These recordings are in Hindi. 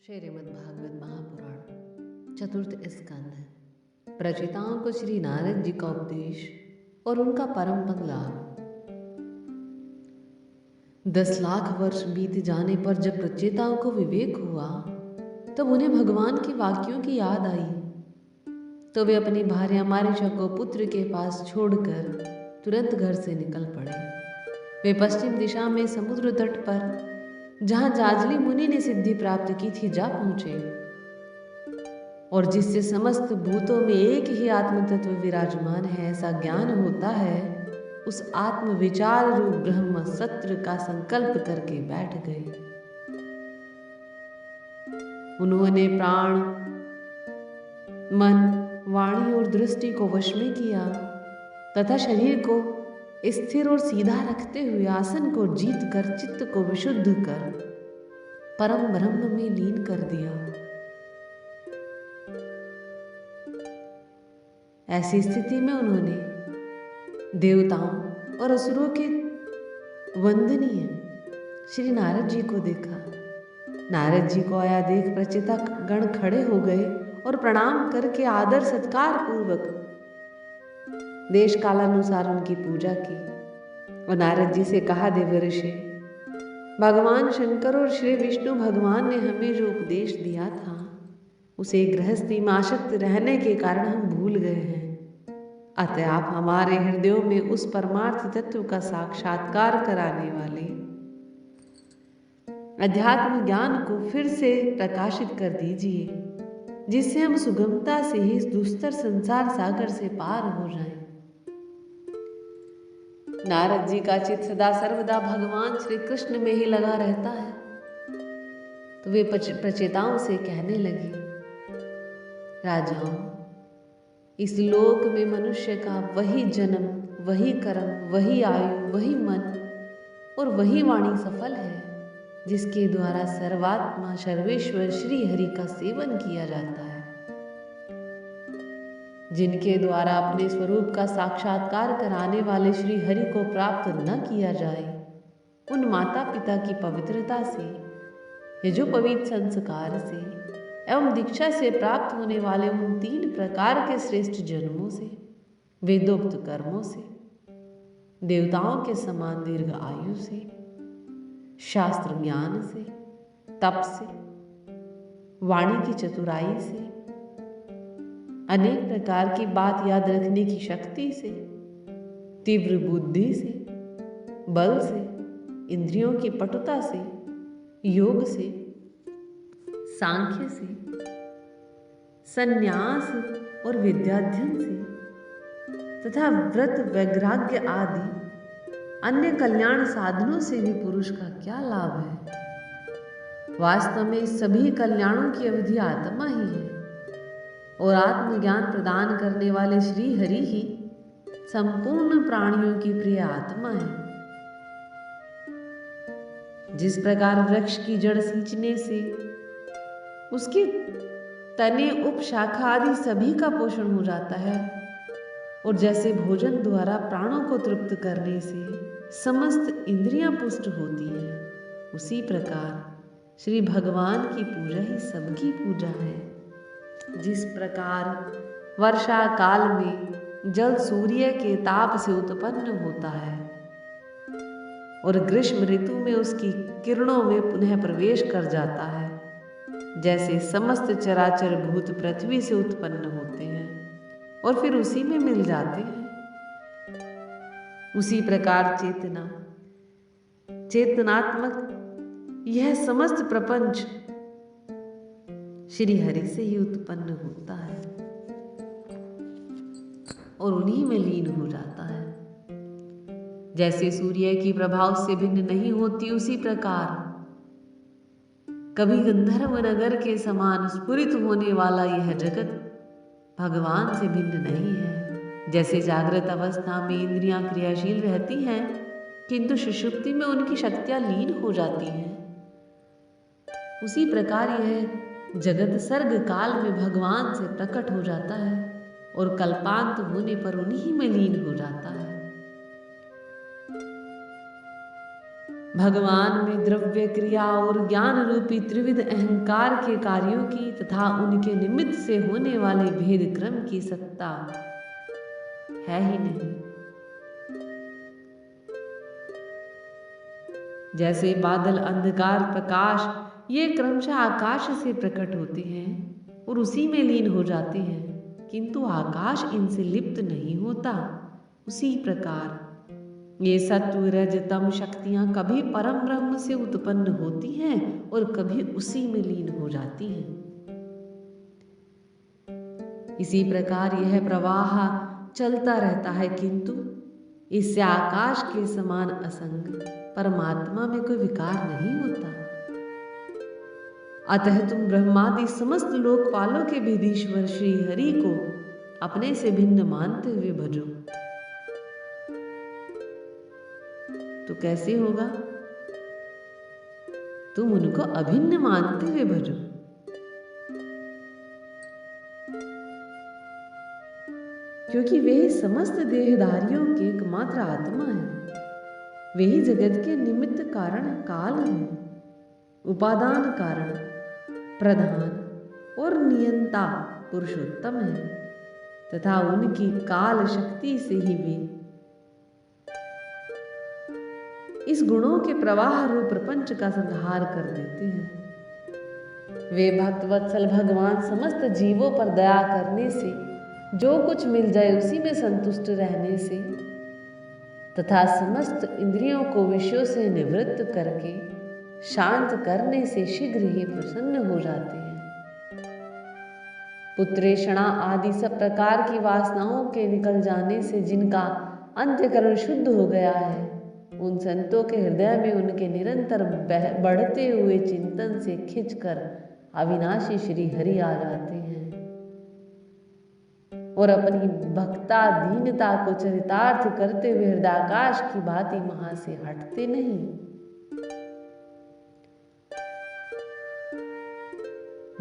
श्रीमद्भागवत महापुराण चतुर्थ स्कंध। प्रचेताओं को श्री नारद जी का उपदेश और उनका परम पद लाभ। 10 लाख वर्ष बीत जाने पर जब प्रचेताओं को विवेक हुआ तब उन्हें भगवान के वाक्यों की याद आई। तो वे अपनी भार्या मारीचा को पुत्र के पास छोड़कर तुरंत घर से निकल पड़े। वे पश्चिम दिशा में समुद्र तट पर जहां जाजली मुनि ने सिद्धि प्राप्त की थी जा पहुंचे, और जिससे समस्त भूतों में एक ही आत्म तत्व विराजमान है ऐसा ज्ञान होता है, उस आत्म विचार रूप ब्रह्म सत्र का संकल्प करके बैठ गए। उन्होंने प्राण, मन, वाणी और दृष्टि को वश में किया तथा शरीर को स्थिर और सीधा रखते हुए आसन को जीत कर चित्त को विशुद्ध कर परम ब्रह्म में लीन कर दिया। ऐसी स्थिति में उन्होंने देवताओं और असुरों के वंदनीय श्री नारद जी को देखा। नारद जी को आया देख प्रचेता गण खड़े हो गए और प्रणाम करके आदर सत्कार पूर्वक देश कालानुसार उनकी पूजा की और नारद जी से कहा, देवर्षि, भगवान शंकर और श्री विष्णु भगवान ने हमें जो उपदेश दिया था उसे गृहस्थी में आसक्त रहने के कारण हम भूल गए हैं। अतः आप हमारे हृदयों में उस परमार्थ तत्व का साक्षात्कार कराने वाले अध्यात्म ज्ञान को फिर से प्रकाशित कर दीजिए, जिससे हम सुगमता से ही इस दुस्तर संसार सागर से पार हो जाएं। नारद जी का चित्त सदा सर्वदा भगवान श्री कृष्ण में ही लगा रहता है। तो वे प्रचेताओं से कहने लगे, राजाओं, इस लोक में मनुष्य का वही जन्म, वही कर्म, वही आयु, वही मन और वही वाणी सफल है जिसके द्वारा सर्वात्मा सर्वेश्वर श्री हरि का सेवन किया जाता है। जिनके द्वारा अपने स्वरूप का साक्षात्कार कराने वाले श्री हरि को प्राप्त न किया जाए, उन माता पिता की पवित्रता से, यजोपवीत संस्कार से एवं दीक्षा से प्राप्त होने वाले उन 3 प्रकार के श्रेष्ठ जन्मों से, वेदोक्त कर्मों से, देवताओं के समान दीर्घ आयु से, शास्त्र ज्ञान से, तप से, वाणी की चतुराई से, अनेक प्रकार की बात याद रखने की शक्ति से, तीव्र बुद्धि से, बल से, इंद्रियों की पटुता से, योग से, सांख्य से, संन्यास और विद्याध्ययन से तथा व्रत वैराग्य आदि अन्य कल्याण साधनों से भी पुरुष का क्या लाभ है। वास्तव में सभी कल्याणों की अवधि आत्मा ही है और आत्मज्ञान प्रदान करने वाले श्री हरि ही संपूर्ण प्राणियों की प्रिय आत्मा है। जिस प्रकार वृक्ष की जड़ सींचने से उसके तने, उप, शाखा आदि सभी का पोषण हो जाता है, और जैसे भोजन द्वारा प्राणों को तृप्त करने से समस्त इंद्रियां पुष्ट होती हैं, उसी प्रकार श्री भगवान की पूजा ही सबकी पूजा है। जिस प्रकार वर्षा काल में जल सूर्य के ताप से उत्पन्न होता है और ग्रीष्म ऋतु में उसकी किरणों में पुनः प्रवेश कर जाता है, जैसे समस्त चराचर भूत पृथ्वी से उत्पन्न होते हैं और फिर उसी में मिल जाते हैं, उसी प्रकार चेतनात्मक यह समस्त प्रपंच श्री हरि से ही उत्पन्न होता है और उन्हीं में लीन हो जाता है। जैसे सूर्य की प्रभाव से भिन्न नहीं होती, उसी प्रकार कभी गंधर्व नगर के समान स्फुरित होने वाला यह जगत भगवान से भिन्न नहीं है। जैसे जागृत अवस्था में इंद्रियां क्रियाशील रहती हैं किंतु सुषुप्ति में उनकी शक्तियां लीन हो जाती हैं, उसी प्रकार यह जगत सर्ग काल में भगवान से प्रकट हो जाता है और कल्पांत होने पर उन्हीं में लीन हो जाता है। भगवान में द्रव्य, क्रिया और ज्ञान रूपी त्रिविध अहंकार के कार्यों की तथा उनके निमित्त से होने वाले भेद क्रम की सत्ता है ही नहीं। जैसे बादल, अंधकार, प्रकाश ये क्रमशः आकाश से प्रकट होते हैं और उसी में लीन हो जाते हैं, किंतु आकाश इनसे लिप्त नहीं होता, उसी प्रकार ये सत्व, रज, तम शक्तियां कभी परम ब्रह्म से उत्पन्न होती हैं और कभी उसी में लीन हो जाती हैं। इसी प्रकार यह प्रवाह चलता रहता है, किंतु इससे आकाश के समान असंग परमात्मा में कोई विकार नहीं होता। अतः तुम ब्रह्मादि समस्त लोकपालों के भेदीश्वर श्री हरि को अपने से भिन्न मानते हुए भजो। तो कैसे होगा? तुम उनको अभिन्न मानते हुए भजो। क्योंकि वे समस्त देहधारियों के एकमात्र आत्मा है, वे ही जगत के निमित्त कारण काल है, उपादान कारण, प्रधान और नियंता पुरुषोत्तम है तथा उनकी काल शक्ति से ही वे इस गुणों के प्रवाह रूप प्रपंच का संहार कर देते हैं। वे भक्तवत्सल भगवान समस्त जीवों पर दया करने से, जो कुछ मिल जाए उसी में संतुष्ट रहने से तथा समस्त इंद्रियों को विषयों से निवृत्त करके शांत करने से शीघ्र ही प्रसन्न हो जाते हैं। पुत्रेषणा आदि सब प्रकार की वासनाओं के निकल जाने से जिनका अंतःकरण शुद्ध हो गया है, उन संतों के हृदय में उनके निरंतर बढ़ते हुए चिंतन से खिंचकर अविनाशी श्री हरि आ जाते हैं और अपनी भक्ताधीनता को चरितार्थ करते हुए हृदयाकाश की भांति वहां से हटते नहीं।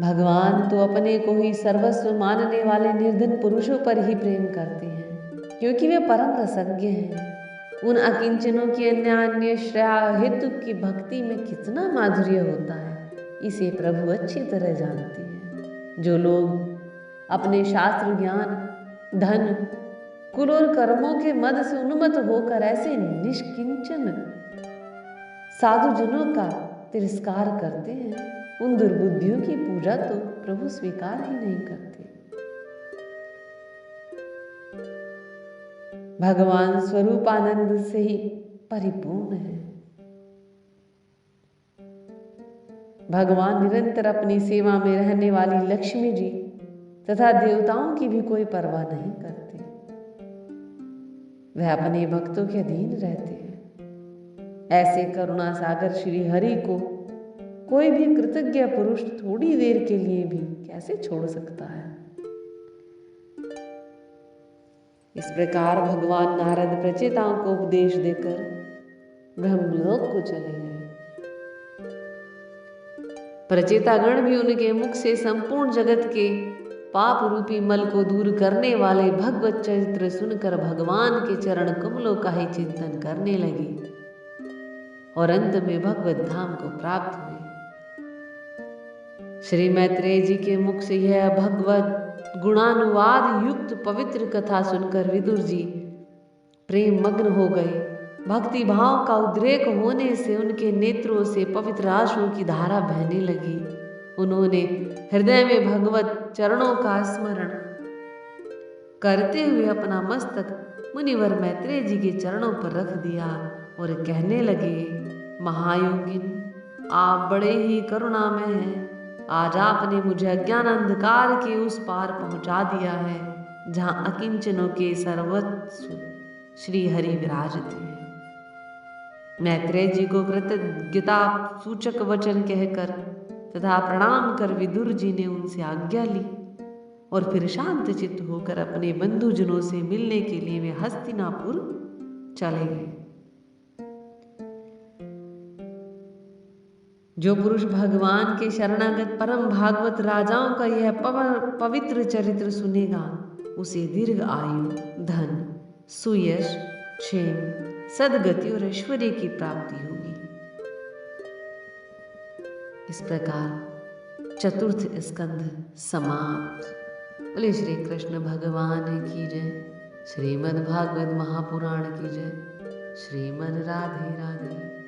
भगवान तो अपने को ही सर्वस्व मानने वाले निर्धन पुरुषों पर ही प्रेम करते हैं, क्योंकि वे परम रसज्ञ हैं। उन अकिंचनों की अन्य श्रेया हेतु की भक्ति में कितना माधुर्य होता है, इसे प्रभु अच्छी तरह जानते हैं। जो लोग अपने शास्त्र ज्ञान, धन, कुल और कर्मों के मद से उन्मत्त होकर ऐसे निष्किंचन साधुजनों का तिरस्कार करते हैं, उन दुर्बुद्धियों की पूजा तो प्रभु स्वीकार ही नहीं करते। भगवान स्वरूप आनंद से ही परिपूर्ण है। भगवान निरंतर अपनी सेवा में रहने वाली लक्ष्मी जी तथा देवताओं की भी कोई परवाह नहीं करते। वह अपने भक्तों के अधीन रहते हैं। ऐसे करुणा सागर श्री हरि को कोई भी कृतज्ञ पुरुष थोड़ी देर के लिए भी कैसे छोड़ सकता है? इस प्रकार भगवान नारद प्रचेताओं को उपदेश देकर ब्रह्मलोक को चले गए। प्रचेतागण भी उनके मुख से संपूर्ण जगत के पाप रूपी मल को दूर करने वाले भगवत चरित्र सुनकर भगवान के चरण कमलों का ही चिंतन करने लगे और अंत में भगवत धाम को प्राप्त हुए। श्री मैत्रेय जी के मुख से यह भगवत गुणानुवाद युक्त पवित्र कथा सुनकर विदुर जी प्रेम मग्न हो गए। भक्ति भाव का उद्रेक होने से उनके नेत्रों से पवित्र आंसुओं की धारा बहने लगी। उन्होंने हृदय में भगवत चरणों का स्मरण करते हुए अपना मस्तक मुनिवर मैत्रेय जी के चरणों पर रख दिया और कहने लगे, महायोगिन, आप बड़े ही करुणामय हैं। आज आपने मुझे अज्ञान अंधकार के उस पार पहुंचा दिया है जहां अकिंचनों के सर्वस्व श्री हरि विराजते हैं। मैत्रेय जी को कृतज्ञता सूचक वचन कहकर तथा प्रणाम कर विदुर जी ने उनसे आज्ञा ली और फिर शांत चित्त होकर अपने बंधुजनों से मिलने के लिए वे हस्तिनापुर चले गए। जो पुरुष भगवान के शरणागत परम भागवत राजाओं का यह पवित्र चरित्र सुनेगा, उसे दीर्घ आयु, धन, सुयश, क्षेम, सदगति और ऐश्वर्य की प्राप्ति होगी। इस प्रकार चतुर्थ स्कंध समाप्त। बोले श्री कृष्ण भगवान की जय। श्रीमद् भागवत महापुराण की जय। श्रीमद् राधे राधे।